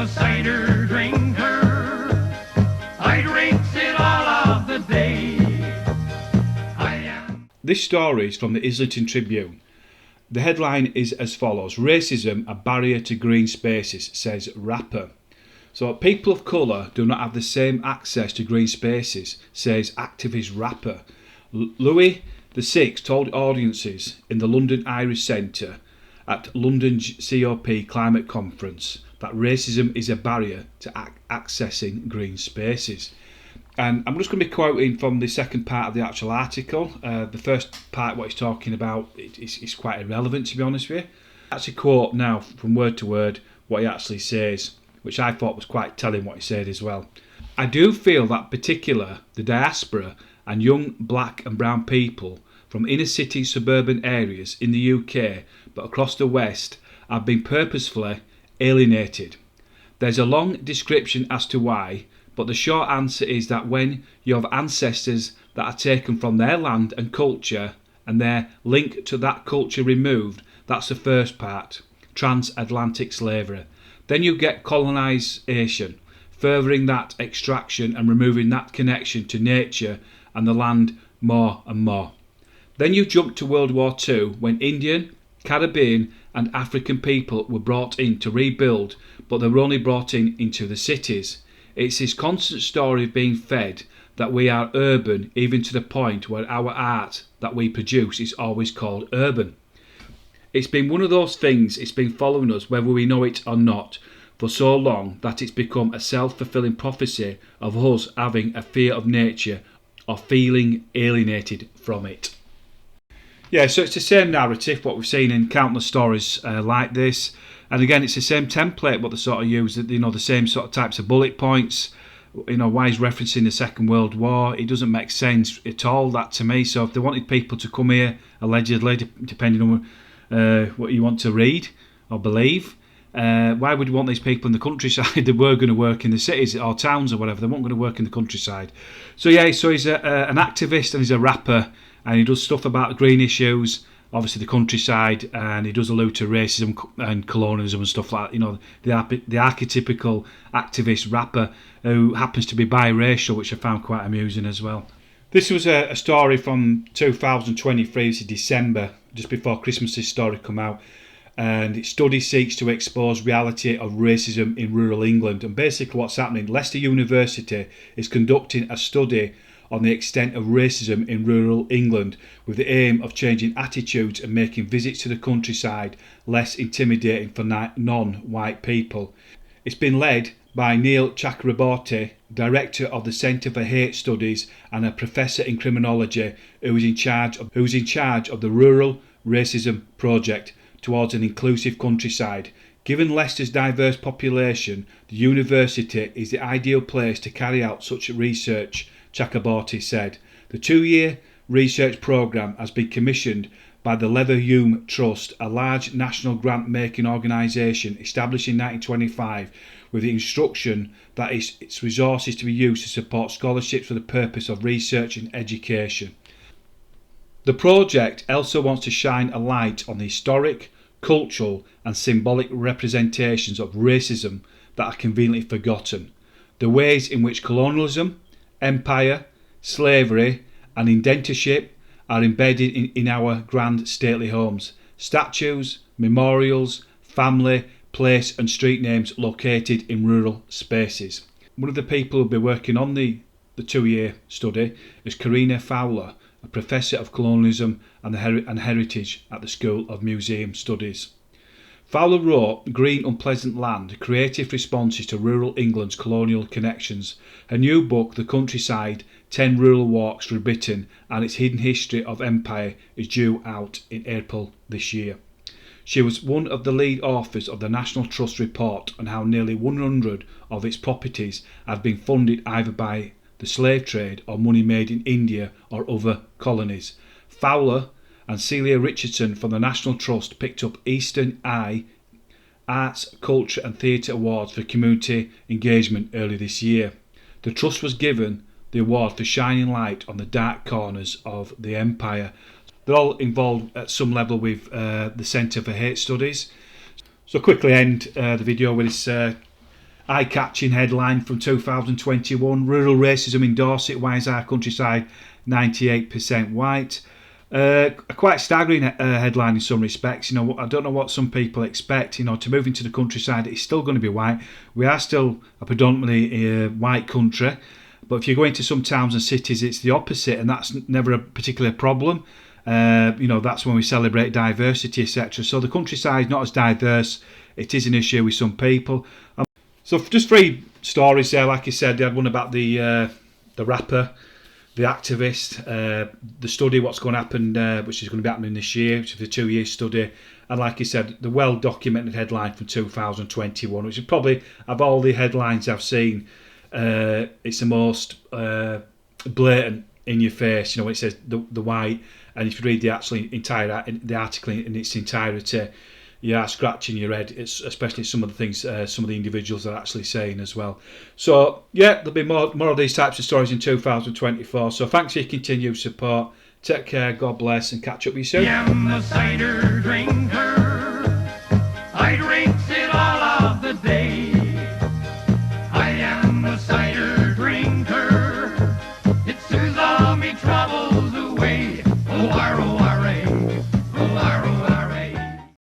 a cider drinker. I drinks it all of the day. This story is from the Islington Tribune. The headline is as follows: Racism, a barrier to green spaces, says rapper. So people of colour do not have the same access to green spaces, says activist rapper. Louis VI told audiences in the London Irish Centre at London COP Climate Conference that racism is a barrier to accessing green spaces. And I'm just going to be quoting from the second part of the actual article. The first part, what he's talking about, is quite irrelevant, to be honest with you. I actually quote now from word to word what he actually says, which I thought was quite telling what he said as well. I do feel that particular the diaspora and young black and brown people from inner city suburban areas in the UK but across the West have been purposefully alienated. There's a long description as to why, but the short answer is that when you have ancestors that are taken from their land and culture and their link to that culture removed, that's the first part, transatlantic slavery. Then you get colonisation, furthering that extraction and removing that connection to nature and the land more and more. Then you jump to World War II, when Indian, Caribbean and African people were brought in to rebuild, but they were only brought in into the cities. It's this constant story of being fed that we are urban, even to the point where our art that we produce is always called urban. It's been one of those things, it's been following us whether we know it or not for so long that it's become a self-fulfilling prophecy of us having a fear of nature or feeling alienated from it. Yeah, so it's the same narrative, what we've seen in countless stories like this. And again, it's the same template, what they sort of use, the same sort of types of bullet points. Why he's referencing the Second World War, it doesn't make sense at all, that to me. So if they wanted people to come here, allegedly, depending on what you want to read or believe, why would you want these people in the countryside? They were going to work in the cities or towns or whatever. They weren't going to work in the countryside. So yeah, so he's an activist and he's a rapper, and he does stuff about green issues, obviously the countryside, and he does allude to racism and colonialism and stuff like that. The archetypical activist rapper who happens to be biracial, which I found quite amusing as well. This was a story from 2023, this is December, just before Christmas this story come out, and study seeks to expose reality of racism in rural England. And basically what's happening, Leicester University is conducting a study on the extent of racism in rural England with the aim of changing attitudes and making visits to the countryside less intimidating for non-white people. It's been led by Neil Chakraborty, Director of the Centre for Hate Studies and a Professor in Criminology who's in charge of the Rural Racism Project towards an inclusive countryside. Given Leicester's diverse population, the university is the ideal place to carry out such research, Chakraborty said. The 2-year research programme has been commissioned by the Leverhulme Trust, a large national grant-making organisation established in 1925, with the instruction that its resources to be used to support scholarships for the purpose of research and education. The project also wants to shine a light on the historic, cultural and symbolic representations of racism that are conveniently forgotten, the ways in which colonialism, empire, slavery and indentureship are embedded in our grand stately homes, statues, memorials, family, place and street names located in rural spaces. One of the people who will be working on the 2-year study is Karina Fowler, a Professor of Colonialism and Heritage at the School of Museum Studies. Fowler wrote Green Unpleasant Land, Creative Responses to Rural England's Colonial Connections. Her new book, The Countryside, 10 Rural Walks Through Britain and Its Hidden History of Empire, is due out in April this year. She was one of the lead authors of the National Trust report on how nearly 100 of its properties have been funded either by the slave trade or money made in India or other colonies. Fowler and Celia Richardson from the National Trust picked up Eastern Eye Arts, Culture and Theatre Awards for community engagement early this year. The Trust was given the award for shining light on the dark corners of the empire. They're all involved at some level with the Centre for Hate Studies. So quickly end the video with this eye-catching headline from 2021. Rural racism in Dorset, why is our countryside 98% white? A quite staggering headline in some respects. I don't know what some people expect. To move into the countryside, it's still going to be white. We are still a predominantly white country, but if you go into some towns and cities, it's the opposite, and that's never a particular problem. That's when we celebrate diversity, etc. So the countryside is not as diverse. It is an issue with some people. So just 3 stories there. Like I said, they had one about the rapper, the activist, the study, what's going to happen, which is going to be happening this year, which is a 2-year study. And like I said, the well-documented headline from 2021, which is probably, of all the headlines I've seen, it's the most blatant, in your face. When it says the white, and if you read the article in its entirety, you are scratching your head. It's especially some of the things some of the individuals are actually saying as well. So yeah, there'll be more of these types of stories in 2024. So thanks for your continued support. Take care, God bless, and catch up with you soon. I am the cider drinker. I drink